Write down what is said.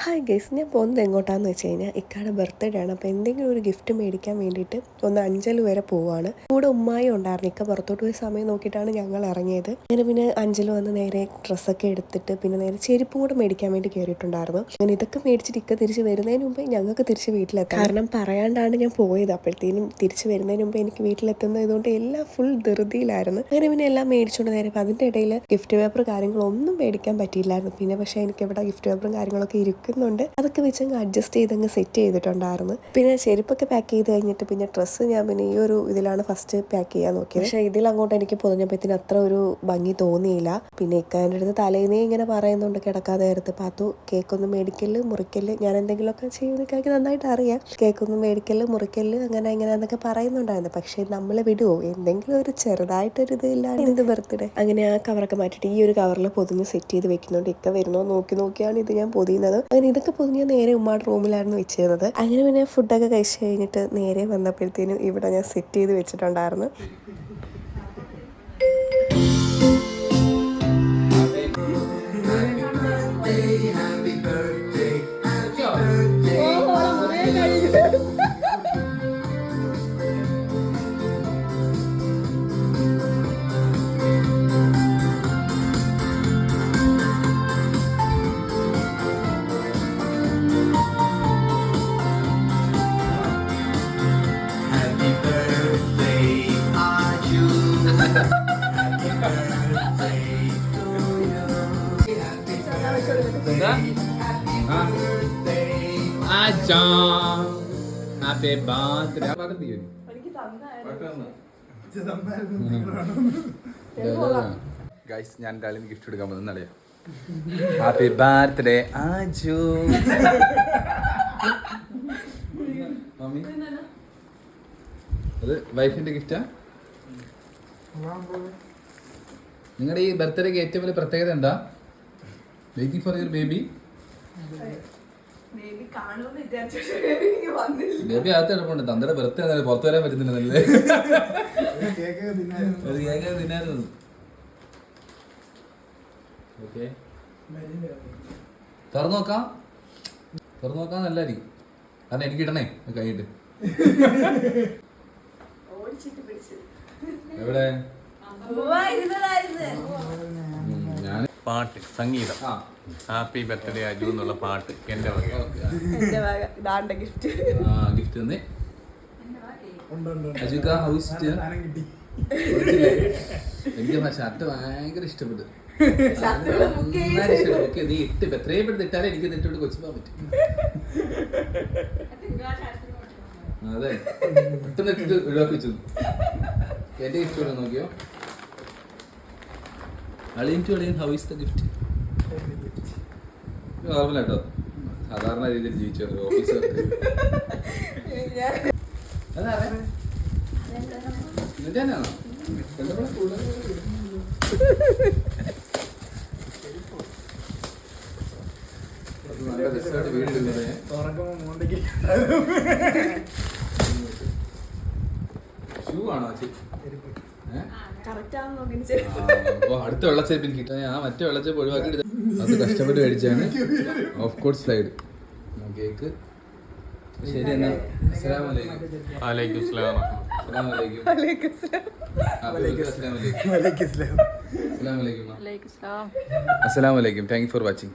Hi guys, ഞാൻ പോകുന്നത് എങ്ങോട്ടാന്ന് വെച്ച് കഴിഞ്ഞാൽ ഇക്കാടെ ബർത്ത്ഡേ ആണ്. അപ്പോൾ എന്തെങ്കിലും ഒരു ഗിഫ്റ്റ് മേടിക്കാൻ വേണ്ടിയിട്ട് ഒന്ന് അഞ്ചൽ വരെ പോവുകയാണ്. കൂടെ ഉമ്മായും ഉണ്ടായിരുന്നു. ഇക്ക പുറത്തോട്ട് പോയ സമയം നോക്കിയിട്ടാണ് ഞങ്ങൾ ഇറങ്ങിയത്. അങ്ങനെ പിന്നെ അഞ്ചൽ വന്ന് നേരെ ഡ്രസ്സൊക്കെ എടുത്തിട്ട് പിന്നെ നേരെ ചെരുപ്പും കൂടെ മേടിക്കാൻ വേണ്ടി കയറിയിട്ടുണ്ടായിരുന്നു. അങ്ങനെ ഇതൊക്കെ മേടിച്ചിട്ട് ഇക്ക തിരിച്ച് വരുന്നതിന് മുമ്പേ ഞങ്ങൾക്ക് തിരിച്ച് വീട്ടിലെത്താം. കാരണം പറയാണ്ടാണ് ഞാൻ പോയത്. അപ്പോഴത്തേനും തിരിച്ച് വരുന്നതിന് മുമ്പ് എനിക്ക് വീട്ടിലെത്തുന്നതുകൊണ്ട് എല്ലാം ഫുൾ ധൃതിയിലായിരുന്നു. അങ്ങനെ പിന്നെ എല്ലാം മേടിച്ചുകൊണ്ട് നേരെ അതിൻ്റെ ഇടയിൽ ഗിഫ്റ്റ് പേപ്പർ കാര്യങ്ങളൊന്നും മേടിക്കാൻ പറ്റിയില്ലായിരുന്നു. പിന്നെ പക്ഷേ എനിക്ക് ഇവിടെ ഗിഫ്റ്റ് പേപ്പറും കാര്യങ്ങളൊക്കെ ഇരിക്കുന്നുണ്ട്. അതൊക്കെ വെച്ച് അങ്ങ് അഡ്ജസ്റ്റ് ചെയ്തങ്ങ് സെറ്റ് ചെയ്തിട്ടുണ്ടായിരുന്നു. പിന്നെ ചെരുപ്പൊക്കെ പാക്ക് ചെയ്ത് കഴിഞ്ഞിട്ട് പിന്നെ ഡ്രസ്സ് ഞാൻ പിന്നെ ഈ ഒരു ഇതിലാണ് ഫസ്റ്റ് പാക്ക് ചെയ്യാൻ നോക്കിയത്. പക്ഷേ ഇതിലങ്ങോട്ട് എനിക്ക് പൊതിഞ്ഞപ്പോഴത്തേന് അത്ര ഒരു ഭംഗി തോന്നിയില്ല. പിന്നെ ഇക്കാൻ്റെ അടുത്ത് തലേന്നേ ഇങ്ങനെ പറയുന്നുണ്ട് കിടക്കാതെ നേരത്ത് പാത്തു കേക്കൊന്നും മേടിക്കല് മുറിക്കല്, ഞാൻ എന്തെങ്കിലുമൊക്കെ ചെയ്യുന്നതൊക്കെ നന്നായിട്ട് അറിയാം, കേക്കൊന്നും മേടിക്കല് മുറിക്കല് അങ്ങനെ എങ്ങനെയാന്നൊക്കെ പറയുന്നുണ്ടായിരുന്നു. പക്ഷേ നമ്മൾ വിടുവോ? എന്തെങ്കിലും ഒരു ചെറുതായിട്ടൊരു ഇതില്ലാണ്ട് ഇത് ബർത്ത്ഡേ. അങ്ങനെ ആ കവറൊക്കെ മാറ്റിയിട്ട് ഈ ഒരു കവറിൽ പൊതിഞ്ഞ് സെറ്റ് ചെയ്ത് വെക്കുന്നുണ്ട്. ഇക്ക വരുന്നോ നോക്കിയാണ് ഇത് ഞാൻ പൊതിയുന്നത്. അങ്ങനെ ഇതൊക്കെ പൊതിഞ്ഞ് നേരെ ഉമ്മാടെ റൂമിലായിരുന്നു വെച്ചിരുന്നത്. അങ്ങനെ പിന്നെ ഫുഡൊക്കെ കഴിച്ച് കഴിഞ്ഞിട്ട് നേരെ വന്നപ്പോഴത്തേനും ഇവിടെ ഞാൻ സെറ്റ് ചെയ്ത് വെച്ചിട്ടുണ്ടായിരുന്നു. Happy birthday. ഗൈസ്, ഞാൻ ഡാലിന് ഗിഫ്റ്റ് എടുക്കാൻ പോകുന്നറിയാം. Happy birthday ആജു. മമ്മി, അത് വൈഫിന്റെ ഗിഫ്റ്റാ. നിങ്ങളുടെ ഈ ബർത്ത്ഡേക്ക് ഏറ്റവും വലിയ പ്രത്യേകത എന്താ? Waiting for your baby. Baby അകത്ത് കിടപ്പുണ്ട്. തന്തയുടെ ബർത്ത്ഡേ പുറത്തു വരാൻ പറ്റുന്നില്ലല്ലേ? തിന്നായിരുന്നു. ഓക്കെ, തുറന്നു നോക്കാം നല്ലായിരിക്കും. കാരണം എനിക്ക് ഇടണേ കഴിഞ്ഞിട്ട്. എവിടെ ഞാൻ പാട്ട് സംഗീതം ഹാപ്പി ബർത്ത്ഡേ അജു എന്നുള്ള പാട്ട് എന്റെ ഗിഫ്റ്റ് തന്നെ. എനിക്ക് ഷർട്ട് ഭയങ്കര ഇഷ്ടപ്പെട്ടു. നീ ഇട്ട് എത്രയും പെട്ടെന്ന് ഇട്ടാലേ എനിക്ക് ഇട്ടിട്ട് കൊച്ചു പോകാൻ പറ്റും. അതെ, പെട്ടെന്ന് ഇട്ടിട്ട് ഒഴിവാക്കിച്ചു. എന്റെ ഗിഫ്റ്റ് നോക്കിയോ? അളിയൻ ഹൗ ഈസ് ദ ഗിഫ്റ്റ്? നോർമലാട്ടോ, സാധാരണ രീതിയിൽ ജീവിച്ചു ഓഫീസ്. തന്നെയാണോ? നല്ല രസമായിട്ട് വീട് ഇടുന്നത്. ഷൂ ആണോ? അടുത്ത വെള്ളച്ചെരുപ്പ് എനിക്ക് കിട്ടാൻ ഞാൻ മറ്റേ വെള്ളച്ചെരുപ്പ് ഒഴിവാക്കിയിട്ട് അത് കഷ്ടപ്പെട്ട് മേടിച്ചാണ്. Of course slide cake. ശരി എന്നാ, അസ്സലാമു അലൈക്കും. Thank you for watching.